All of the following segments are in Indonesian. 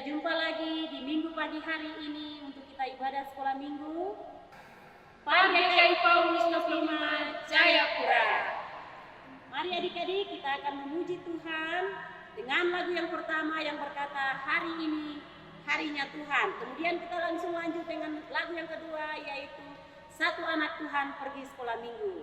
jumpa lagi di minggu pagi hari ini untuk kita ibadah sekolah minggu PGKI Paulus 25 Jayapura. Mari adik-adik, kita akan memuji Tuhan dengan lagu yang pertama yang berkata hari ini harinya Tuhan. Kemudian kita langsung lanjut dengan lagu yang kedua, yaitu Satu Anak Tuhan Pergi Sekolah Minggu.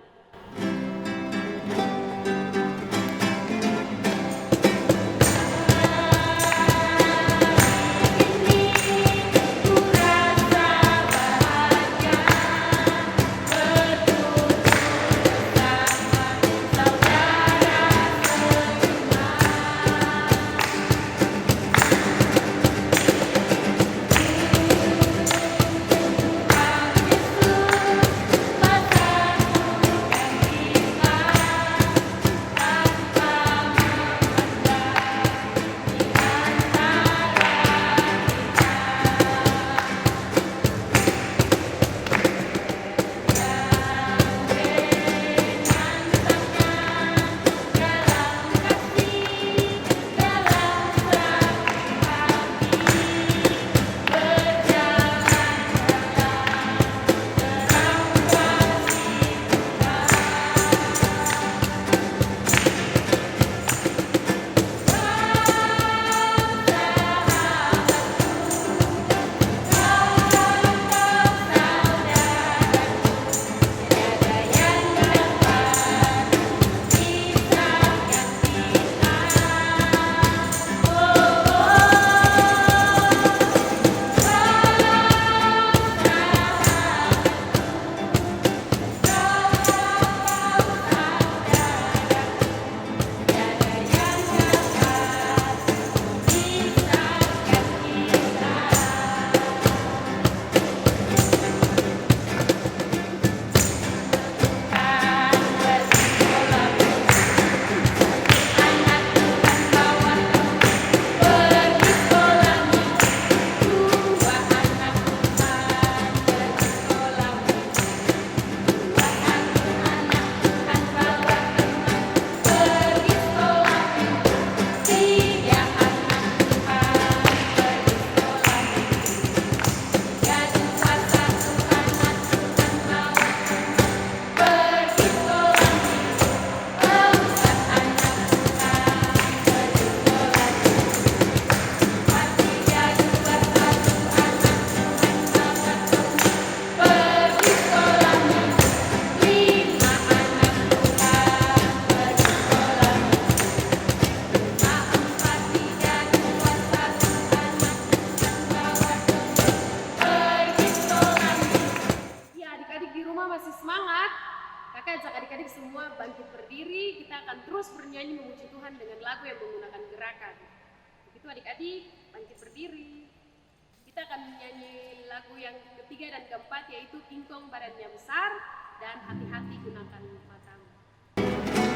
Adik-adik semua bangkit berdiri, kita akan terus bernyanyi memuji Tuhan dengan lagu yang menggunakan gerakan. Begitu adik-adik, bangkit berdiri. Kita akan menyanyi lagu yang ketiga dan keempat, yaitu Kingkong Badannya Besar dan Hati-hati Gunakan Matamu. Haleluya.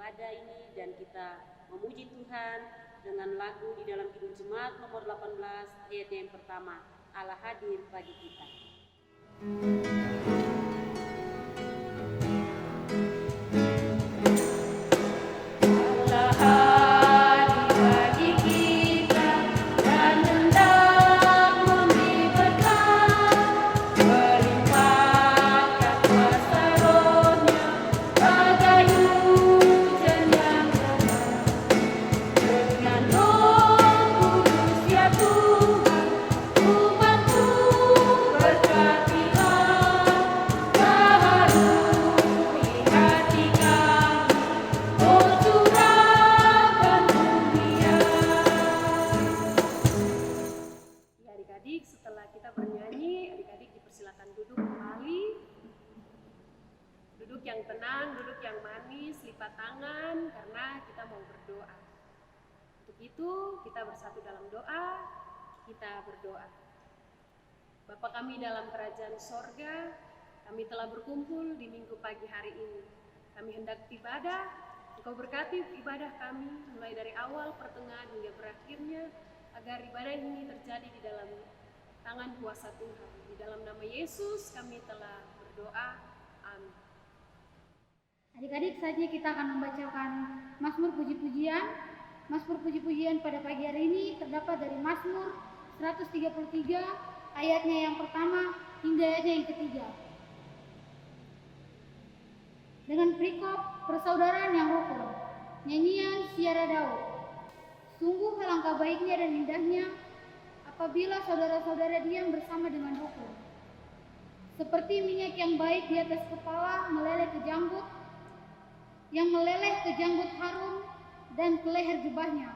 ibadah ini dan kita memuji Tuhan dengan lagu di dalam Kidung Jemaat nomor 18 ayat yang pertama, Allah hadir bagi kita. Setelah kita bernyanyi, adik-adik dipersilakan duduk kembali. Duduk yang tenang, duduk yang manis, lipat tangan karena kita mau berdoa. Untuk itu kita bersatu dalam doa, kita berdoa. Bapa kami dalam kerajaan sorga, kami telah berkumpul di minggu pagi hari ini. Kami hendak ibadah, Engkau berkati ibadah kami mulai dari awal, pertengahan hingga berakhirnya, agar ibadah ini terjadi di dalam tangan kuasa Tuhan. Di dalam nama Yesus kami telah berdoa. Amin. Adik-adik, saatnya kita akan membacakan Mazmur puji-pujian. Mazmur puji-pujian pada pagi hari ini terdapat dari Mazmur 133 ayatnya yang pertama hingga ayatnya yang ketiga. Dengan perikop persaudaraan yang rukun, nyanyian Siara Daud. Sungguh alangkah baiknya dan indahnya apabila saudara-saudara diam bersama dengan rukun. Seperti minyak yang baik di atas kepala meleleh ke janggut, yang meleleh ke janggut Harun dan ke leher jubahnya.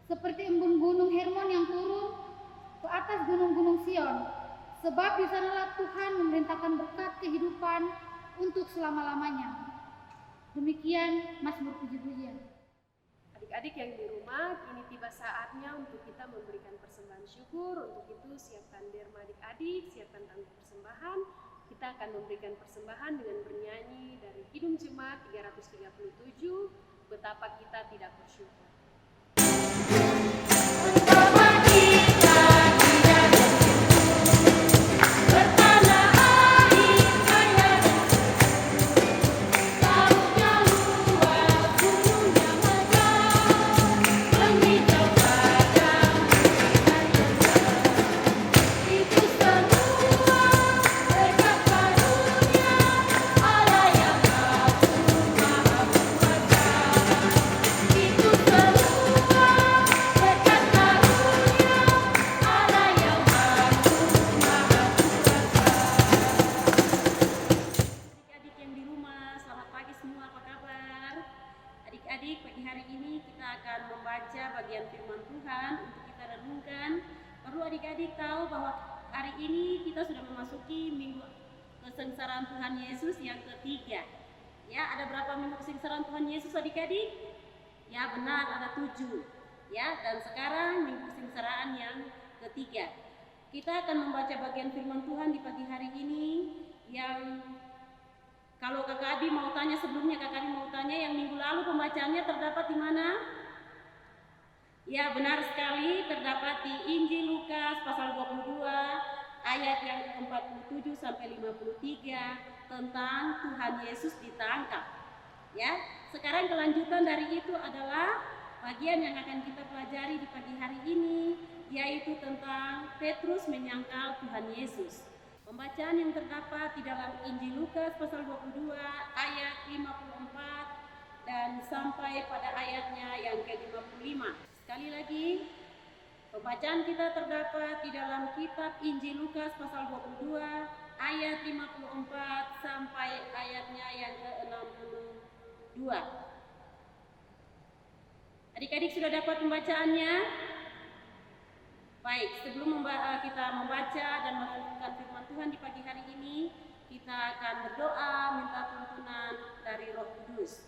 Seperti embun gunung Hermon yang turun ke atas gunung-gunung Sion, sebab di sanalah Tuhan memerintahkan berkat kehidupan untuk selama-lamanya. Demikian Mazmur puji-pujian. Adik-adik yang di rumah, kini tiba saatnya untuk kita memberikan persembahan syukur. Untuk itu siapkan derma adik-adik, siapkan tanggung persembahan. Kita akan memberikan persembahan dengan bernyanyi dari Kidung Jemaat 337, Betapa Kita Tidak Bersyukur. Adik-adik, pagi hari ini kita akan membaca bagian firman Tuhan untuk kita renungkan. Perlu adik-adik tahu bahwa hari ini kita sudah memasuki minggu kesengsaraan Tuhan Yesus yang ketiga. Ya, ada berapa minggu kesengsaraan Tuhan Yesus adik-adik? Ya, benar, ada 7. Ya, dan sekarang minggu kesengsaraan yang ketiga. Kita akan membaca bagian firman Tuhan di pagi hari ini yang kalau Kakak Adi mau tanya sebelumnya, Kakak Adi mau tanya yang minggu lalu pembacaannya terdapat di mana? Ya, benar sekali, terdapat di Injil Lukas pasal 22 ayat yang 47 sampai 53 tentang Tuhan Yesus ditangkap. Ya, sekarang kelanjutan dari itu adalah bagian yang akan kita pelajari di pagi hari ini, yaitu tentang Petrus menyangkal Tuhan Yesus. Pembacaan yang terdapat di dalam Injil Lukas pasal 22 ayat 54 dan sampai pada ayatnya yang ke-55. Sekali lagi, pembacaan kita terdapat di dalam kitab Injil Lukas pasal 22 ayat 54 sampai ayatnya yang ke-62. Adik-adik sudah dapat pembacaannya? Baik, sebelum kita membaca dan merenungkan firman Tuhan di pagi hari ini, kita akan berdoa minta tuntunan dari Roh Kudus.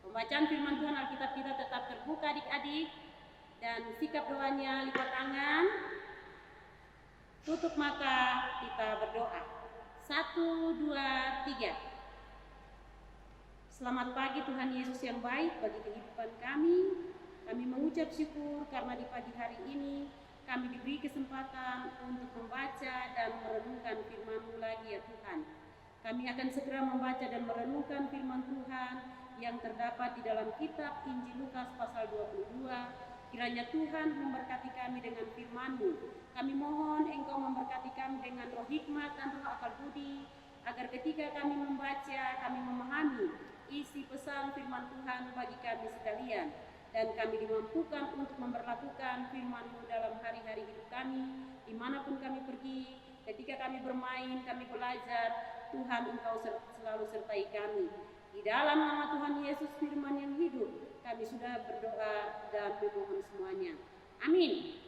Pembacaan firman Tuhan Alkitab kita tetap terbuka adik-adik, dan sikap doanya lipat tangan, tutup mata, kita berdoa. 1, 2, 3. Selamat pagi Tuhan Yesus yang baik bagi kehidupan kami. Kami mengucap syukur karena di pagi hari ini kami diberi kesempatan untuk membaca dan merenungkan firman-Mu lagi ya Tuhan. Kami akan segera membaca dan merenungkan firman Tuhan yang terdapat di dalam kitab Injil Lukas pasal 22. Kiranya Tuhan memberkati kami dengan firman-Mu. Kami mohon Engkau memberkati kami dengan roh hikmat dan roh akal budi, agar ketika kami membaca, kami memahami isi pesan firman Tuhan bagi kami sekalian, dan kami dimampukan untuk memperlakukan firman-Mu dalam hari-hari hidup kami, dimanapun kami pergi, ketika kami bermain, kami belajar, Tuhan Engkau selalu sertai kami. Di dalam nama Tuhan Yesus firman yang hidup, kami sudah berdoa dan memohon semuanya. Amin.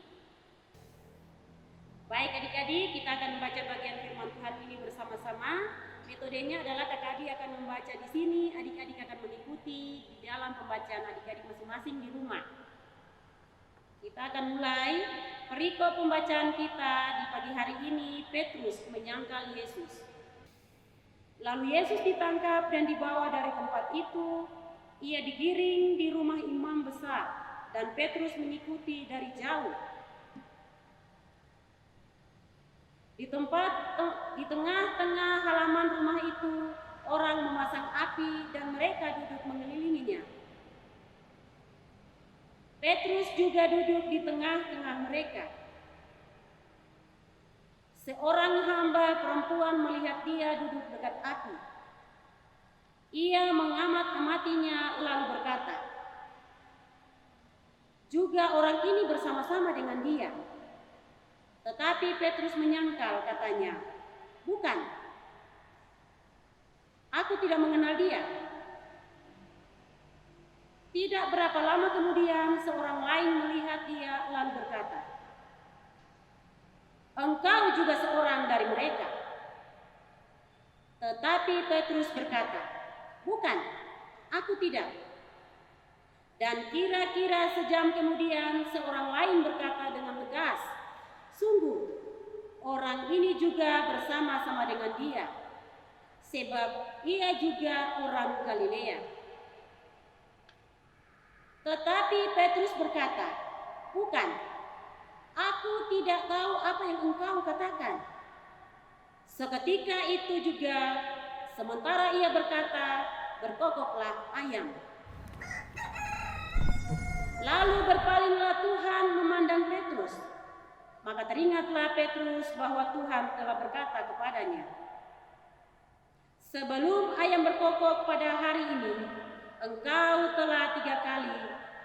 Baik adik-adik, kita akan membaca bagian firman Tuhan ini bersama-sama. Metodenya adalah kakak adik akan membaca di sini, adik-adik akan mengikuti di dalam pembacaan adik-adik masing-masing di rumah. Kita akan mulai perikop pembacaan kita di pagi hari ini. Petrus menyangkal Yesus. Lalu Yesus ditangkap dan dibawa dari tempat itu. Ia digiring di rumah imam besar dan Petrus mengikuti dari jauh. Di tengah-tengah halaman rumah itu, orang memasang api dan mereka duduk mengelilinginya. Petrus juga duduk di tengah-tengah mereka. Seorang hamba perempuan melihat dia duduk dekat api. Ia mengamat-amatinya lalu berkata, "Juga orang ini bersama-sama dengan dia." Tetapi Petrus menyangkal, katanya, "Bukan, aku tidak mengenal dia." Tidak berapa lama kemudian seorang lain melihat dia lalu berkata, "Engkau juga seorang dari mereka." Tetapi Petrus berkata, "Bukan, aku tidak." Dan kira-kira sejam kemudian seorang lain berkata dengan tegas, "Sungguh, orang ini juga bersama-sama dengan dia, sebab ia juga orang Galilea." Tetapi Petrus berkata, "Bukan, aku tidak tahu apa yang engkau katakan." Seketika itu juga, sementara ia berkata, berkokoklah ayam. Lalu berpalinglah Tuhan memandang Petrus. Maka teringatlah Petrus bahwa Tuhan telah berkata kepadanya, "Sebelum ayam berkokok pada hari ini, engkau telah 3 kali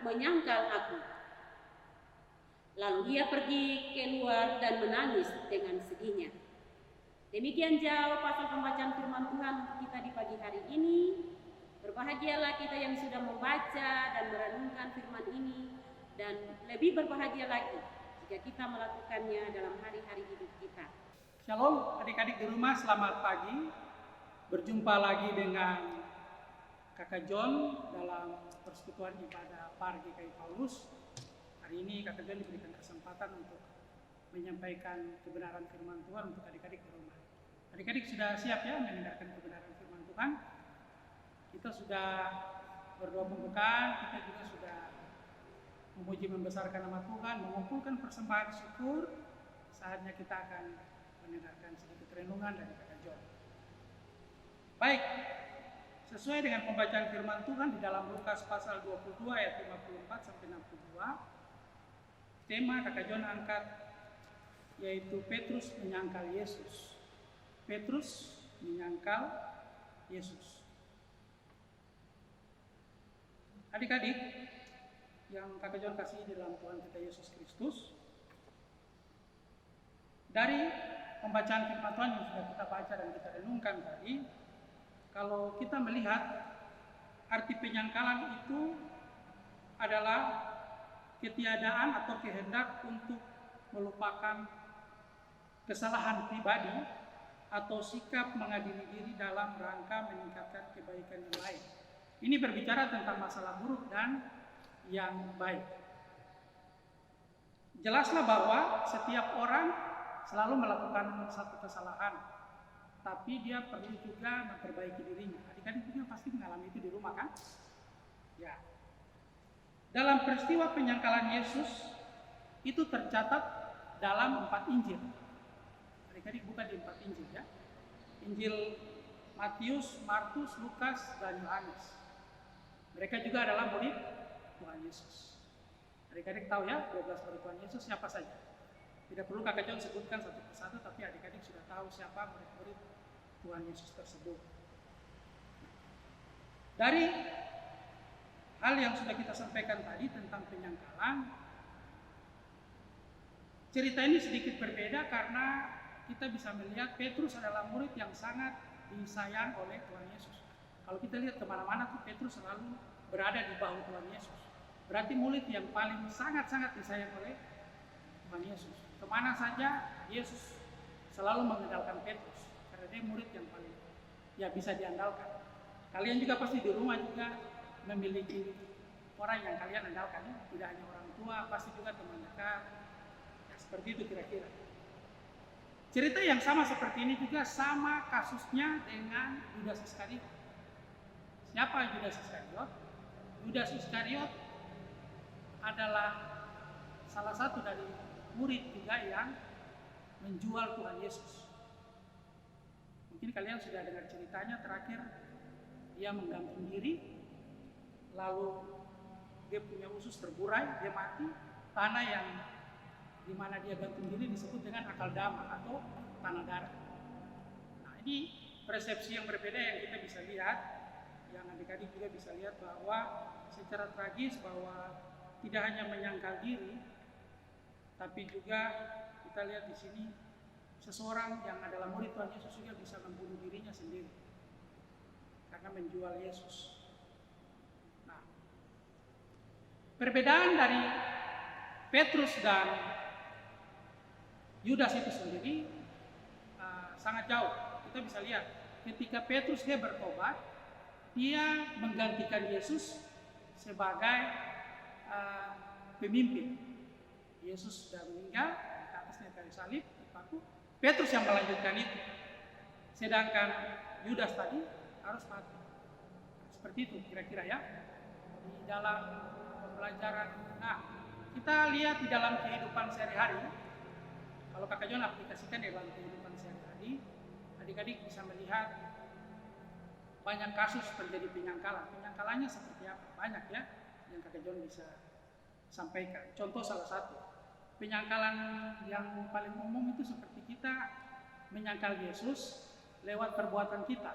menyangkal aku." Lalu dia pergi keluar dan menangis dengan sedihnya. Demikian jauh pasal pembacaan firman Tuhan untuk kita di pagi hari ini. Berbahagialah kita yang sudah membaca dan merenungkan firman ini, dan lebih berbahagia lagi jika kita melakukannya dalam hari-hari hidup kita. Shalom adik-adik di rumah, selamat pagi. Berjumpa lagi dengan Kakak John dalam persekutuan ibadah PARGKI Paulus. Hari ini Kakak John diberikan kesempatan untuk menyampaikan kebenaran firman Tuhan untuk adik-adik di rumah. Adik-adik sudah siap ya mendengarkan kebenaran firman Tuhan? Kita sudah berdoa pembukaan, kita juga sudah memuji membesarkan nama Tuhan, mengumpulkan persembahan syukur. Saatnya kita akan mendengarkan sedikit renungan dari Kakak John. Baik, sesuai dengan pembacaan firman Tuhan di dalam Lukas pasal 22 ayat 54 sampai 62, tema Kakak John angkat yaitu Petrus menyangkal Yesus. Petrus menyangkal Yesus. Adik-adik yang Kakak John kasih di dalam Tuhan kita Yesus Kristus, dari pembacaan firman Tuhan yang sudah kita baca dan kita renungkan tadi, kalau kita melihat arti penyangkalan itu adalah ketiadaan atau kehendak untuk melupakan kesalahan pribadi atau sikap mengadili diri dalam rangka meningkatkan kebaikan yang lain. Ini berbicara tentang masalah buruk dan yang baik. Jelaslah bahwa setiap orang selalu melakukan satu kesalahan. tapi dia perlu juga memperbaiki dirinya. Adik-adik juga pasti mengalami itu di rumah kan? Ya. Dalam peristiwa penyangkalan Yesus itu tercatat dalam 4 Injil. Adik-adik bukan di 4 Injil ya. Injil Matius, Markus, Lukas, dan Yohanes. Mereka juga adalah murid Tuhan Yesus. Adik-adik tahu ya 12 murid Tuhan Yesus siapa saja. Tidak perlu Kakak John sebutkan satu persatu, tapi adik-adik sudah tahu siapa murid-murid Tuhan Yesus tersebut. Dari hal yang sudah kita sampaikan tadi tentang penyangkalan, cerita ini sedikit berbeda karena kita bisa melihat Petrus adalah murid yang sangat disayang oleh Tuhan Yesus. Kalau kita lihat kemana-mana tuh Petrus selalu berada di bahu Tuhan Yesus. Berarti murid yang paling sangat-sangat disayang oleh Tuhan Yesus. Kemana saja Yesus selalu mengandalkan Petrus karena dia murid yang paling bisa diandalkan. Kalian juga pasti di rumah juga memiliki orang yang kalian andalkan, ya? Tidak hanya orang tua, pasti juga teman dekat. Ya, seperti itu kira-kira. Cerita yang sama seperti ini juga sama kasusnya dengan Yudas Iskariot. Siapa Yudas Iskariot? Yudas Iskariot adalah salah satu dari murid juga yang menjual Tuhan Yesus. Mungkin kalian sudah dengar ceritanya terakhir, dia menggantung diri, lalu dia punya usus terburai, dia mati. Tanah yang di mana dia gantung diri disebut dengan akal dama atau tanah darah. Nah, ini persepsi yang berbeda yang kita bisa lihat, yang adik-adik juga bisa lihat bahwa secara tragis bahwa tidak hanya menyangkal diri, tapi juga kita lihat di sini seseorang yang adalah murid Tuhan Yesus juga bisa membunuh dirinya sendiri karena menjual Yesus. Nah, perbedaan dari Petrus dan Yudas itu sendiri sangat jauh. Kita bisa lihat ketika Petrus dia bertobat, dia menggantikan Yesus sebagai pemimpin. Yesus sudah meninggal di atasnya kayu salib, dipaku. Petrus yang melanjutkan itu. Sedangkan Yudas tadi harus mati. Seperti itu kira-kira ya. Di dalam pembelajaran. Nah, kita lihat di dalam kehidupan sehari-hari. Kalau Kakak John aplikasikan di dalam kehidupan sehari-hari, adik-adik bisa melihat banyak kasus terjadi penyangkalan. Penyangkalannya seperti apa? Banyak ya yang Kakak John bisa sampaikan. Contoh salah satu, penyangkalan yang paling umum itu seperti kita menyangkal Yesus lewat perbuatan kita.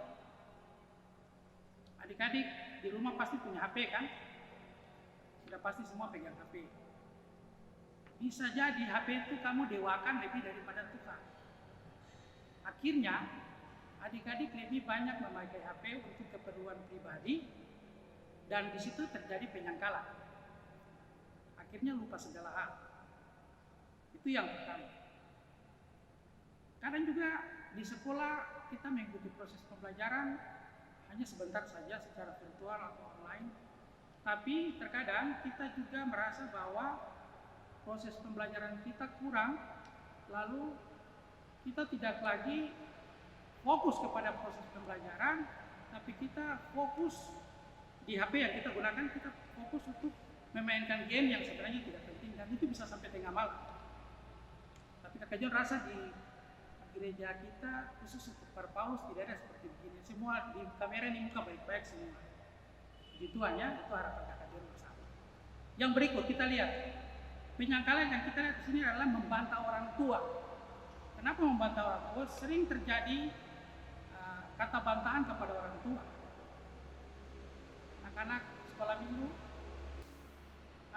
Adik-adik di rumah pasti punya HP kan? Sudah pasti semua pegang HP. Bisa jadi HP itu kamu dewakan lebih daripada Tuhan. Akhirnya adik-adik lebih banyak memakai HP untuk keperluan pribadi dan di situ terjadi penyangkalan. Akhirnya lupa segala hal. Itu yang pertama. Kadang juga di sekolah kita mengikuti proses pembelajaran hanya sebentar saja secara virtual atau online. Tapi terkadang kita juga merasa bahwa proses pembelajaran kita kurang, lalu kita tidak lagi fokus kepada proses pembelajaran, tapi kita fokus di HP yang kita gunakan, kita fokus untuk memainkan game yang sebenarnya tidak penting, dan itu bisa sampai tengah malam. Tapi Kakak John rasa di gereja kita khusus untuk para Paulus tidak ada seperti begini. Semua di kamera ini muka baik-baik semua. Puji Tuhan ya, itu harapan Kakak John bersama. Yang berikut kita lihat penyangkalan yang kita lihat di sini adalah membantah orang tua. Kenapa membantah orang tua? Sering terjadi kata bantahan kepada orang tua.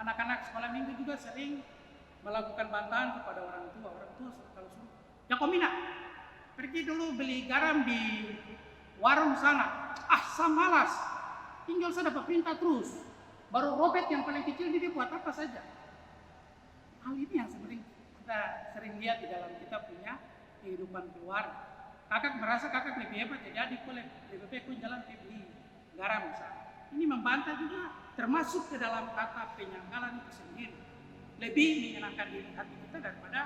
Anak-anak sekolah minggu juga sering melakukan bantahan kepada orang tua. Orang tua kalau suruh, Jakomina, pergi dulu beli garam di warung sana. Saya malas, tinggal saya dapat perintah terus. Baru robek yang paling kecil dia buat apa saja. Hal ini yang sebenarnya kita sering lihat di dalam kita punya kehidupan keluarga. Kakak merasa kakak lebih hebat, jadi adik lebih baik pun jalan beli garam misalnya. Ini membantah juga termasuk ke dalam kata penyangkalan itu sendiri. Lebih menyenangkan diri hati kita daripada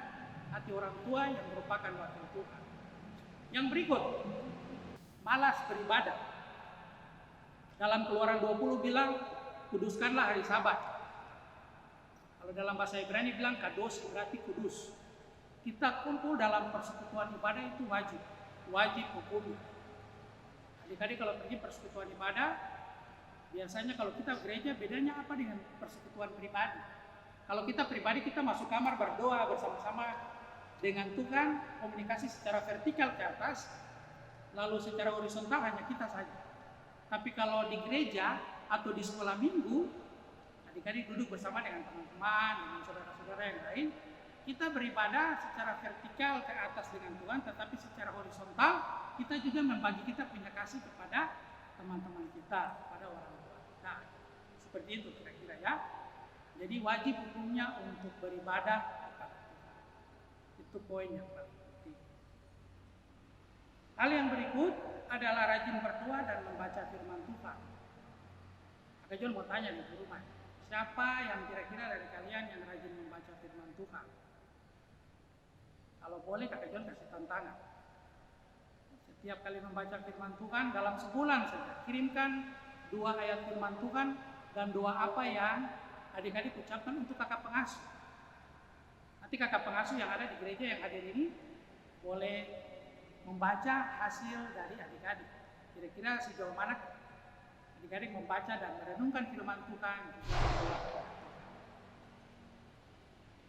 hati orang tua yang merupakan wakil Tuhan. Yang berikut, malas beribadah. Dalam Keluaran 20 bilang, kuduskanlah hari Sabat. Kalau dalam bahasa Ibrani bilang kados, berarti kudus. Kita kumpul dalam persekutuan ibadah itu wajib hukumnya. Adik-adik kalau pergi persekutuan ibadah, biasanya kalau kita gereja bedanya apa dengan persekutuan pribadi? Kalau kita pribadi kita masuk kamar berdoa bersama-sama dengan Tuhan, komunikasi secara vertikal ke atas, lalu secara horizontal hanya kita saja. Tapi kalau di gereja atau di sekolah minggu, adik-adik duduk bersama dengan teman-teman, dengan saudara-saudara yang lain, kita beribadah secara vertikal ke atas dengan Tuhan, tetapi secara horizontal kita juga membagi kita punya kasih kepada teman-teman kita, kepada orang tua kita. Seperti itu kira-kira ya. Jadi wajib hukumnya untuk beribadah kepada Tuhan. Itu poin yang paling penting. Hal yang berikut adalah rajin berdoa dan membaca firman Tuhan. Kakak John mau tanya di rumah, siapa yang kira-kira dari kalian yang rajin membaca firman Tuhan? Kalau boleh Kakak John kasih tantangan. Setiap kali membaca firman Tuhan dalam sebulan saja, kirimkan 2 ayat firman Tuhan dan doa apa yang adik-adik ucapkan untuk kakak pengasuh. Nanti kakak pengasuh yang ada di gereja yang hadir ini boleh membaca hasil dari adik-adik. Kira-kira sejauh mana adik-adik membaca dan merenungkan firman Tuhan.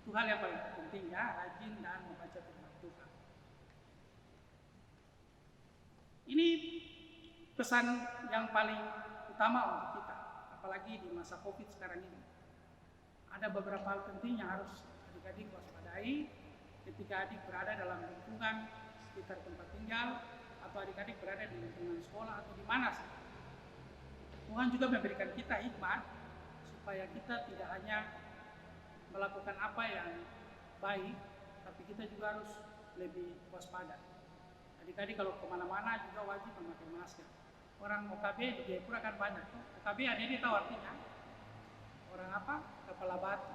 Itu hal yang paling penting ya, rajin dan membaca firman Tuhan. Ini pesan yang paling utama untuk kita, apalagi di masa COVID sekarang ini. Ada beberapa hal penting yang harus adik-adik waspadai ketika adik berada dalam lingkungan sekitar tempat tinggal, atau adik-adik berada di lingkungan sekolah atau di mana sih. Tuhan juga memberikan kita hikmat supaya kita tidak hanya melakukan apa yang baik, tapi kita juga harus lebih waspada. Adik-adik kalau kemana-mana juga wajib memakai masker. Orang OKB di Jayapura kan banyak. OKB adik-adik tahu artinya? Orang apa? Kepala batu.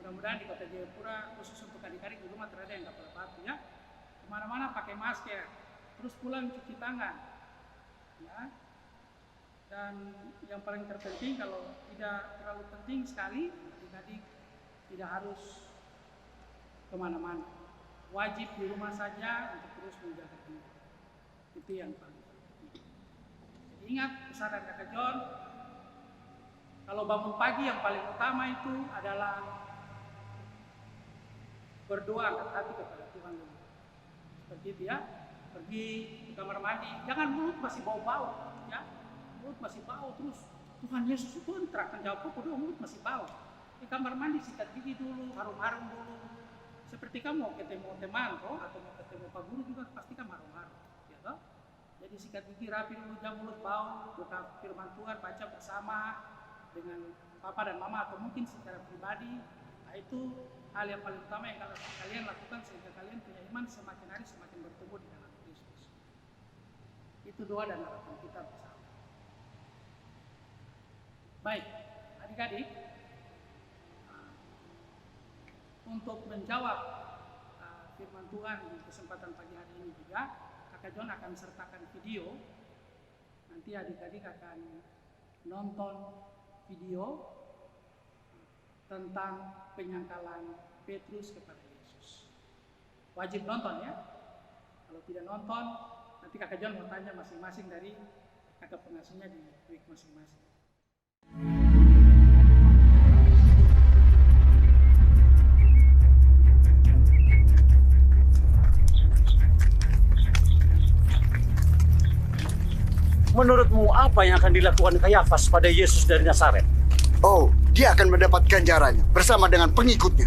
Mudah-mudahan di kota Jayapura khusus untuk adik-adik di rumah terada yang kepala batu ya. Kemana-mana pakai masker, terus pulang cuci tangan. Ya. Dan yang paling terpenting kalau tidak terlalu penting sekali, adik-adik tidak harus kemana-mana. Wajib di rumah saja untuk terus menjaga diri. Itu yang paling penting. Jadi ingat pesanan Kakak John, kalau bangun pagi yang paling utama itu adalah berdoa angkat hati kepada Tuhan. Seperti itu ya, pergi ke kamar mandi, jangan mulut masih bau-bau ya. Mulut masih bau terus, Tuhan Yesus itu terangkan jawab kok mulut masih bau. Di kamar mandi sikat gigi dulu, harum-harum dulu. Seperti kamu mau ketemu teman atau mau ketemu Pak Guru juga pasti kan harum-harum, ya toh? Jadi sikat gigi rapi dulu, jangan mulut bau, buka firman Tuhan, baca bersama dengan papa dan mama atau mungkin secara pribadi. Nah, itu hal yang paling utama yang kalian lakukan sehingga kalian punya iman semakin hari semakin bertumbuh di dalam Kristus. Itu doa dan harapan kita bersama. Baik, adik-adik, untuk menjawab firman Tuhan di kesempatan pagi hari ini juga, Kakak John akan sertakan video. Nanti adik-adik akan nonton video tentang penyangkalan Petrus kepada Yesus. Wajib nonton ya. Kalau tidak nonton, nanti Kakak John mau tanya masing-masing dari kakak pengasuhnya di week masing-masing. Menurutmu apa yang akan dilakukan Kayafas pada Yesus dari Nazaret? Oh, dia akan mendapat ganjarannya bersama dengan pengikutnya.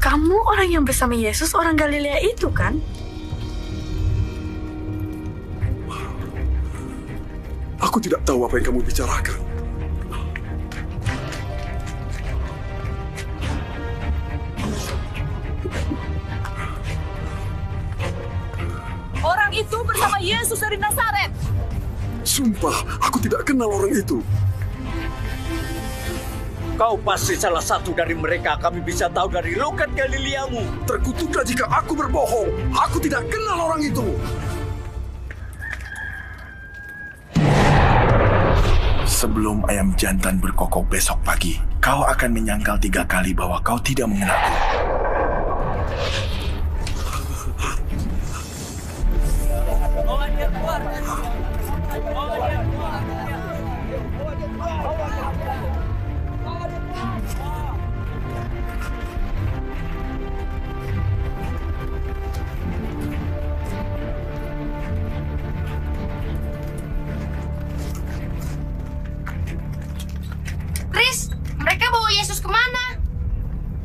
Kamu orang yang bersama Yesus, orang Galilea itu kan? Aku tidak tahu apa yang kamu bicarakan. Orang itu bersama Yesus dari Nazaret. Sumpah, aku tidak kenal orang itu. Kau pasti salah satu dari mereka. Kami bisa tahu dari logat Galileamu. Terkutuklah jika aku berbohong. Aku tidak kenal orang itu. Sebelum ayam jantan berkokok besok pagi, kau akan menyangkal 3 kali bahwa kau tidak mengenalku. Bawa dia keluar. Bawa dia keluar. Chris, mereka bawa Yesus kemana?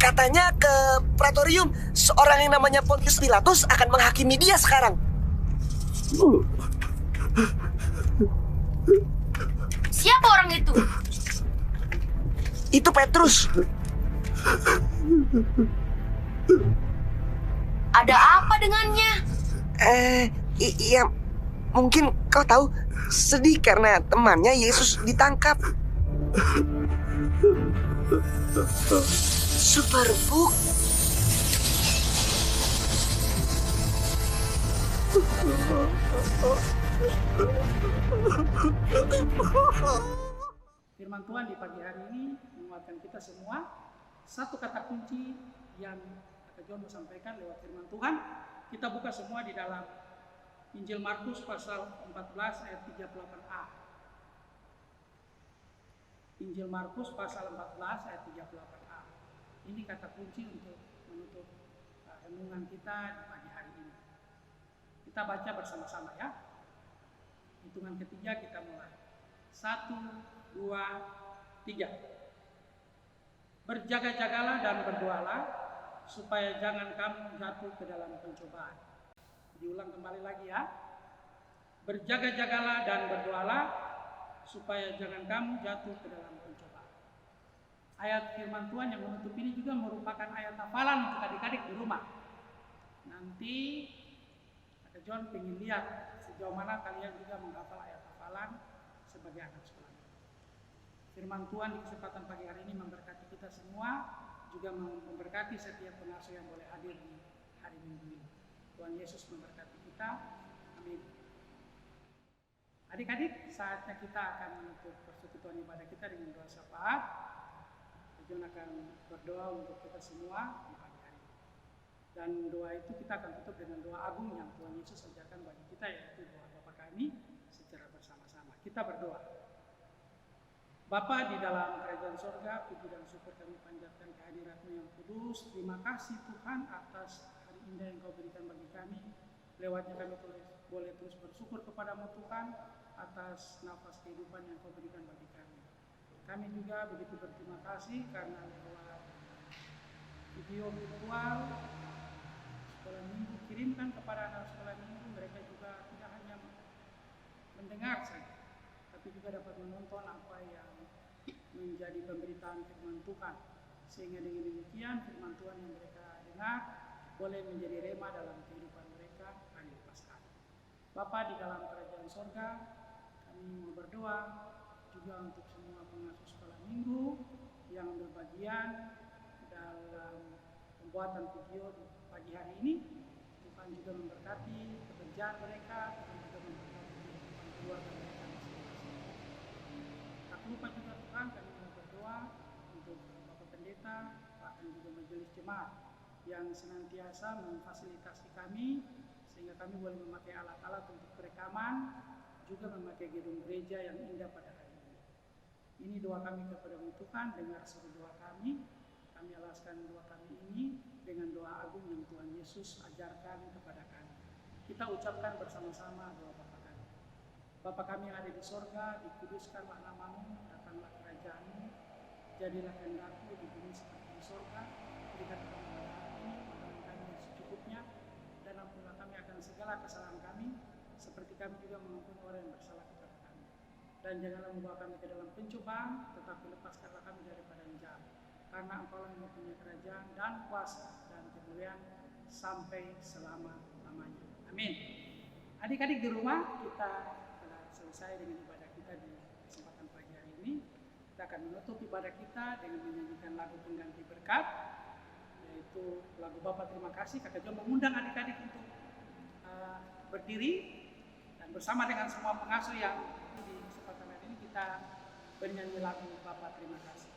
Katanya ke Praetorium. Seorang yang namanya Pontius Pilatus akan menghakimi dia sekarang. Siapa orang itu? Itu Petrus. Ada apa dengannya? Iya, mungkin kau tahu, sedih karena temannya Yesus ditangkap. Superbook. Firman Tuhan di pagi hari ini menguatkan kita semua. Satu kata kunci yang Kak John mau sampaikan lewat firman Tuhan. Kita buka semua di dalam Injil Markus pasal 14 ayat 38a. Injil Markus pasal 14 ayat 38a. Ini kata kunci untuk menutup renungan kita di pagi hari ini. Kita baca bersama-sama ya. Hitungan ketiga kita mulai. 1, 2, 3. Berjaga-jagalah dan berdoalah supaya jangan kamu jatuh ke dalam pencobaan. Diulang kembali lagi ya. Berjaga-jagalah dan berdoalah supaya jangan kamu jatuh ke dalam pencobaan. Ayat firman Tuhan yang menutup ini juga merupakan ayat hafalan untuk adik-adik di rumah. Nanti Kak John ingin lihat sejauh mana kalian juga menghafal ayat hafalan sebagai anak sekolah. Firman Tuhan di kesempatan pagi hari ini memberkati kita semua, juga memberkati setiap pengasuh yang boleh hadir di hari Minggu ini. Tuhan Yesus memberkati kita. Amin. Adik-adik, saatnya kita akan menutup persekutuan ibadah kita dengan doa syafaat. John akan berdoa untuk kita semua di pagi hari ini. Dan doa itu kita akan tutup dengan doa agung yang Tuhan Yesus ajarkan bagi kita, yaitu doa Bapa kami secara bersama-sama. Kita berdoa. Bapa di dalam kerajaan sorga, puji dan syukur kami panjatkan kehadirat-Mu yang kudus. Terima kasih Tuhan atas hari indah yang Kau berikan bagi kami. Lewatnya kami boleh terus bersyukur kepadamu Tuhan atas nafas kehidupan yang Kau berikan bagi kami. Kami juga begitu berterima kasih karena lewat video virtual sekolah minggu kirimkan kepada anak sekolah minggu, mereka juga tidak hanya mendengar saja, tapi juga dapat menonton apa yang menjadi pemberitaan firman Tuhan, sehingga dengan demikian firman Tuhan yang mereka dengar boleh menjadi rema dalam kehidupan mereka hari lepas hari. Bapa di dalam kerajaan sorga, kami mau berdoa juga untuk semua pengasuh sekolah minggu yang berbagian dalam pembuatan video di pagi hari ini. Tuhan juga memberkati pekerjaan mereka, Tuhan juga memberkati kehidupan keluarga mereka masing-masing. Tak lupa juga Tuhan, kami mau berdoa untuk Bapak Pendeta, bahkan juga majelis jemaat yang senantiasa memfasilitasi kami sehingga kami boleh memakai alat-alat untuk perekaman, juga memakai gedung gereja yang indah pada hari ini. Ini doa kami kepada-Mu Tuhan, dengar seru doa kami. Kami alaskan doa kami ini dengan doa agung yang Tuhan Yesus ajarkan kepada kami. Kita ucapkan bersama-sama doa Bapa kami. Bapa kami yang ada di sorga, dikuduskanlah nama-Mu, datanglah kerajaan-Mu, jadilah kehendak-Mu di bumi seperti di sorga. Berikan kami hari ini makanan kami yang secukupnya, dan ampunilah kami akan segala kesalahan kami, seperti kami juga mengampuni orang yang bersalah kepada kami. Dan janganlah membawa kami ke dalam pencobaan, tetapi lepaskanlah kami daripada yang jahat. Karena Engkau yang mempunyai kerajaan dan kuasa dan kemuliaan sampai selama-lamanya. Amin. Adik-adik di rumah, kita telah selesai dengan ibadah kita di kesempatan pagi hari ini. Kita akan menutup ibadah kita dengan menyanyikan lagu pengganti berkat, yaitu lagu Bapa Terima Kasih. Kakak Jo mengundang adik-adik untuk berdiri dan bersama dengan semua pengasuh yang di kesempatan hari ini kita bernyanyi lagu Bapa Terima Kasih.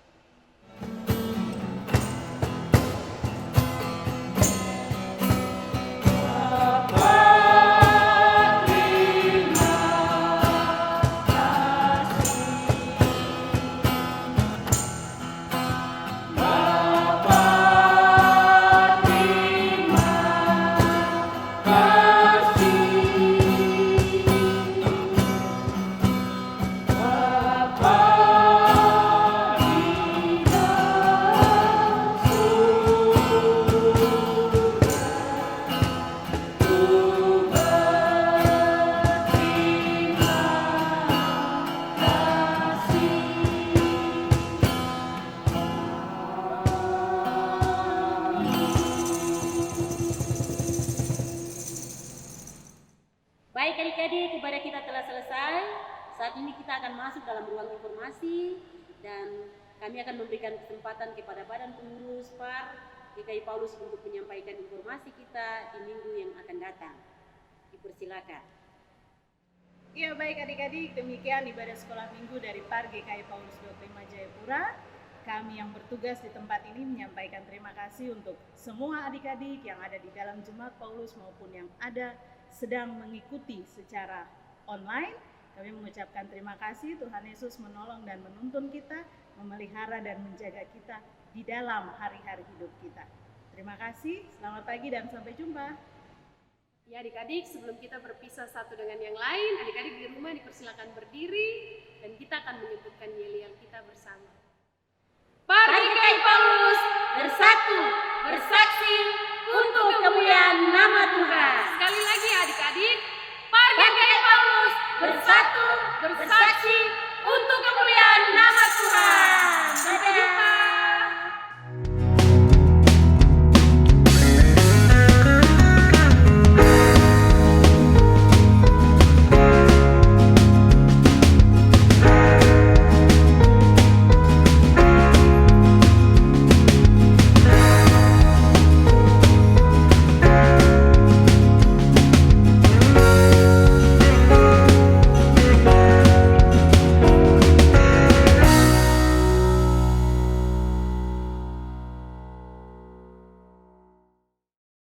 Baik adik-adik, ibadah kita telah selesai. Saat ini kita akan masuk dalam ruang informasi dan kami akan memberikan kesempatan kepada Badan Pengurus PAR GKI Paulus untuk menyampaikan informasi kita di minggu yang akan datang. Dipersilakan. Ya baik adik-adik, demikian ibadah sekolah minggu dari PAR GKI Paulus 25 Jayapura. Kami yang bertugas di tempat ini menyampaikan terima kasih untuk semua adik-adik yang ada di dalam Jemaat Paulus maupun yang ada sedang mengikuti secara online. Kami mengucapkan terima kasih. Tuhan Yesus menolong dan menuntun kita, memelihara dan menjaga kita di dalam hari-hari hidup kita. Terima kasih, selamat pagi dan sampai jumpa. Ya adik-adik, sebelum kita berpisah satu dengan yang lain, adik-adik di rumah dipersilakan berdiri dan kita akan menyebutkan yel-yel kita bersama. PAR GKI Paulus bersatu, bersaksi untuk kemuliaan nama Tuhan. Sekali lagi adik-adik, PAR GKI Paulus bersatu, bersaksi